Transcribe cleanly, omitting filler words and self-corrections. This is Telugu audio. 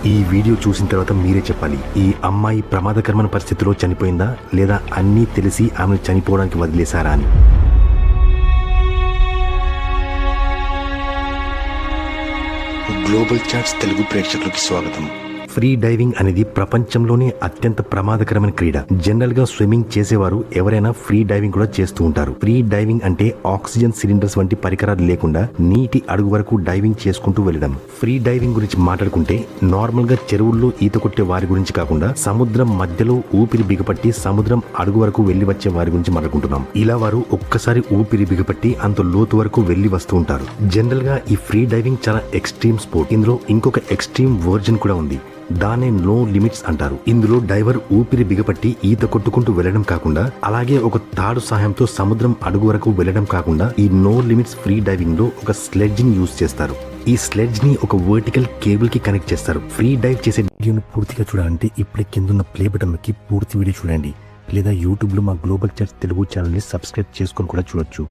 ఈ వీడియో చూసిన తర్వాత మీరే చెప్పాలి, ఈ అమ్మాయి ప్రమాదకరమైన పరిస్థితిలో చనిపోయిందా లేదా అన్నీ తెలిసి ఆమెను చనిపోవడానికి వదిలేశారా అని. గ్లోబల్ చాట్స్ తెలుగు ప్రేక్షకులకి స్వాగతం. ఫ్రీ డైవింగ్ అనేది ప్రపంచంలోనే అత్యంత ప్రమాదకరమైన క్రీడ. జనరల్ గా స్విమ్మింగ్ చేసేవారు ఎవరైనా ఫ్రీ డైవింగ్ కూడా చేస్తూ ఉంటారు. ఫ్రీ డైవింగ్ అంటే ఆక్సిజన్ సిలిండర్స్ వంటి పరికరాలు లేకుండా నీటి అడుగు వరకు డైవింగ్ చేసుకుంటూ వెళ్ళడం. ఫ్రీ డైవింగ్ గురించి మాట్లాడుకుంటే నార్మల్ గా చెరువుల్లో ఈత కొట్టే వారి గురించి కాకుండా సముద్రం మధ్యలో ఊపిరి బిగపట్టి సముద్రం అడుగు వరకు వెళ్లి వచ్చే వారి గురించి మాట్లాడుకుంటున్నాం. ఇలా వారు ఒక్కసారి ఊపిరి బిగపట్టి అంత లోతు వరకు వెళ్లి వస్తూ ఉంటారు. జనరల్ గా ఈ ఫ్రీ డైవింగ్ చాలా ఎక్స్ట్రీమ్ స్పోర్ట్. ఇందులో ఇంకొక ఎక్స్ట్రీమ్ వర్జన్ కూడా ఉంది, దానే నో లిమిట్స్ అంటారు. ఇందులో డైవర్ ఊపిరి బిగపట్టి ఈత కొట్టుకుంటూ వెళ్లడం కాకుండా అలాగే ఒక తాడు సహాయంతో సముద్రం అడుగు వరకు వెళ్లడం కాకుండా ఈ నో లిమిట్స్ ఫ్రీ డైవింగ్ లో ఒక స్లెడ్జ్ ని యూజ్ చేస్తారు. ఈ స్లెడ్జ్ ని ఒక వర్టికల్ కేబుల్ కి కనెక్ట్ చేస్తారు. ఫ్రీ డైవ్ చేసే వీడియోను పూర్తిగా చూడాలంటే ఇప్పుడే కిందున్న ప్లే బటన్ నొక్కి పూర్తి వీడియో చూడండి, లేదా యూట్యూబ్ లో మా గ్లోబల్ చాట్స్ తెలుగు ఛానల్ ని సబ్స్క్రైబ్ చేసుకొని కూడా చూడొచ్చు.